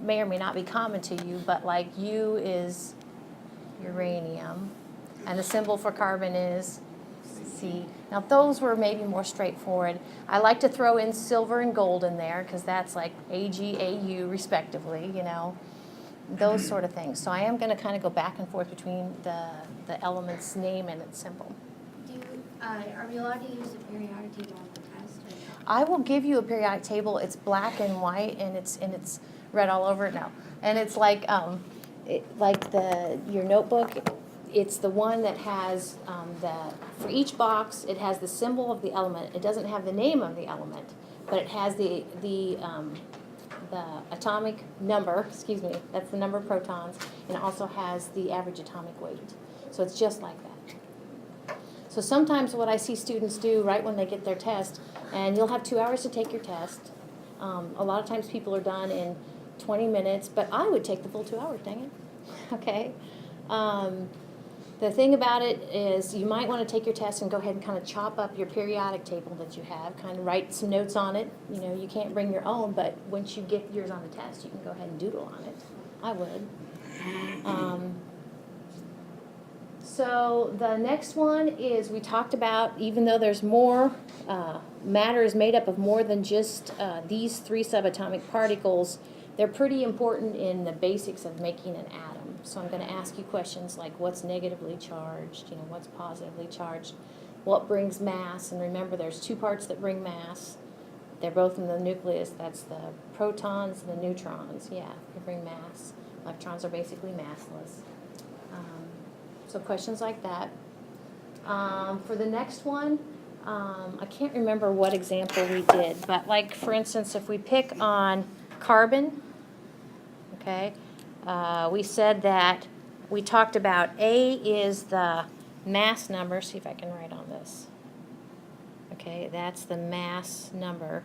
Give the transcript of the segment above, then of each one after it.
may or may not be common to you, but like U is uranium, and the symbol for carbon is C. Now those were maybe more straightforward. I like to throw in silver and gold in there because that's like Ag, Au respectively, you know, those sort of things. So I am going to kind of go back and forth between the element's name and its symbol. Are we allowed to use the periodic table on the test? I will give you a periodic table. It's black and white, and it's red all over it now. And it's like your notebook. It's the one that has for each box it has the symbol of the element. It doesn't have the name of the element, but it has the atomic number. Excuse me. That's the number of protons, and it also has the average atomic weight. So it's just like that. So sometimes what I see students do right when they get their test, and you'll have 2 hours to take your test. A lot of times people are done in 20 minutes, but I would take the full 2 hours, dang it. Okay. The thing about it is you might want to take your test and go ahead and kind of chop up your periodic table that you have, kind of write some notes on it. You know, you can't bring your own, but once you get yours on the test, you can go ahead and doodle on it. I would. So the next one is we talked about, even though there's more, matter is made up of more than just these 3 subatomic particles, they're pretty important in the basics of making an atom. So I'm going to ask you questions like what's negatively charged, you know, what's positively charged, what brings mass, and remember there's 2 parts that bring mass. They're both in the nucleus. That's the protons and the neutrons. Yeah, they bring mass. Electrons are basically massless. So questions like that. For the next one, I can't remember what example we did, but like for instance, if we pick on carbon, okay, we said that we talked about A is the mass number. See if I can write on this. Okay, that's the mass number.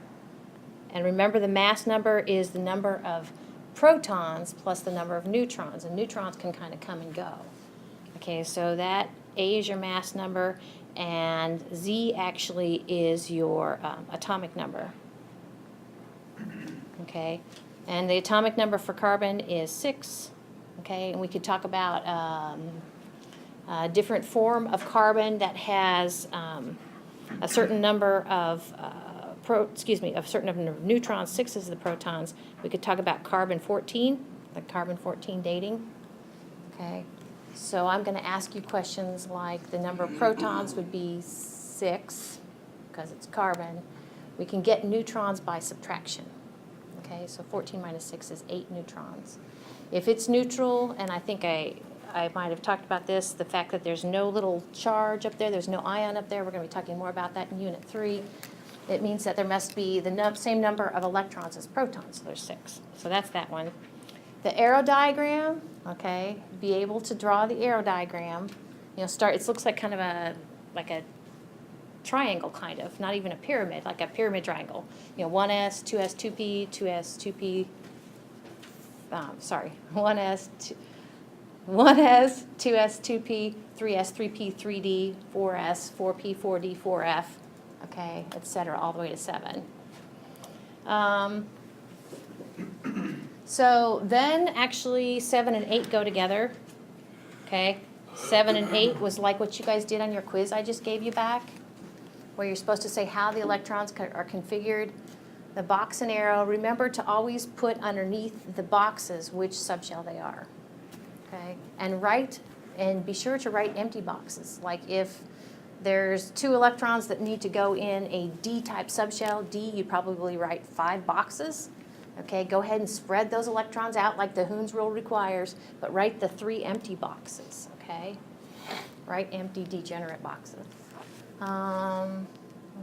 And remember the mass number is the number of protons plus the number of neutrons, and neutrons can kind of come and go. Okay, so that A is your mass number, and Z actually is your atomic number. Okay, and the atomic number for carbon is 6. Okay, and we could talk about a different form of carbon that has a certain number of a certain number of neutrons. 6 is the protons. We could talk about carbon-14, like carbon-14 dating. Okay. So I'm going to ask you questions like the number of protons would be 6 because it's carbon. We can get neutrons by subtraction. Okay, so 14 minus 6 is 8 neutrons. If it's neutral, and I think I might have talked about this, the fact that there's no little charge up there, there's no ion up there, we're going to be talking more about that in Unit 3. It means that there must be the same number of electrons as protons, so there's 6. So that's that one. The arrow diagram, okay, be able to draw the arrow diagram. You know, it looks like kind of a triangle kind of, not even a pyramid, like a pyramid triangle. You know, 1s, 2s, 2p, 2s, 2p, 1s, 2s, 2p, 3s, 3p, 3d, 4s, 4p, 4d, 4f, okay, etc., all the way to 7. So then actually 7 and 8 go together, okay? 7 and 8 was like what you guys did on your quiz I just gave you back, where you're supposed to say how the electrons are configured. The box and arrow, remember to always put underneath the boxes which subshell they are, okay? And be sure to write empty boxes. Like if there's 2 electrons that need to go in a D-type subshell, D, you probably write 5 boxes. Okay, go ahead and spread those electrons out like the Hund's rule requires, but write the 3 empty boxes, okay? Write empty degenerate boxes.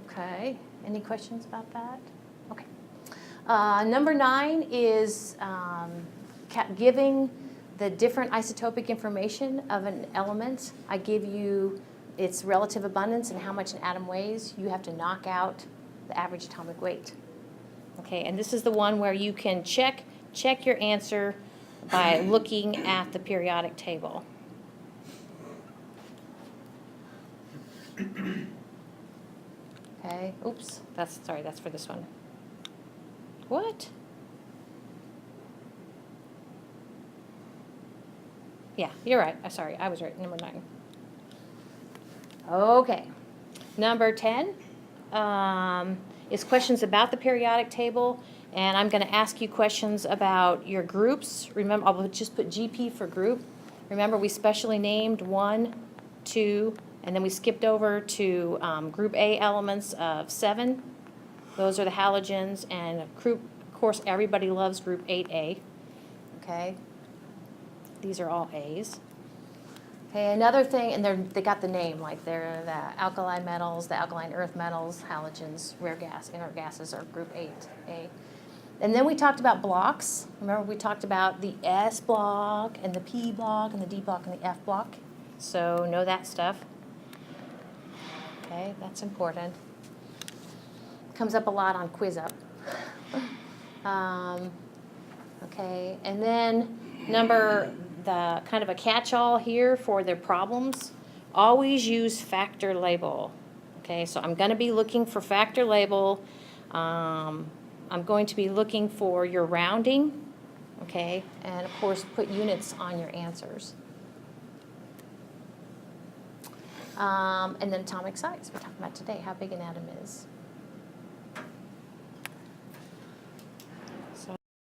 Okay, any questions about that? Okay. Number 9 is giving the different isotopic information of an element. I give you its relative abundance and how much an atom weighs. You have to knock out the average atomic weight. Okay, and this is the one where you can check your answer by looking at the periodic table. Okay, oops, that's for this one. What? Yeah, you're right. Sorry, I was right. Number 9. Okay. Number 10 is questions about the periodic table. And I'm going to ask you questions about your groups. Remember, I'll just put GP for group. Remember, we specially named 1, 2, and then we skipped over to group A elements of 7. Those are the halogens. And of course, everybody loves group 8A. Okay? These are all A's. Okay, another thing, and they got the name, like they're the alkali metals, the alkaline earth metals, halogens, rare gas, inert gases are group 8A. And then we talked about blocks. Remember we talked about the S block and the P block and the D block and the F block. So know that stuff. Okay, that's important. Comes up a lot on Quiz Up. Okay, and then the kind of a catch-all here for their problems, always use factor label. Okay, so I'm going to be looking for factor label. I'm going to be looking for your rounding, okay, and of course put units on your answers. And then atomic size, we're talking about today, how big an atom is.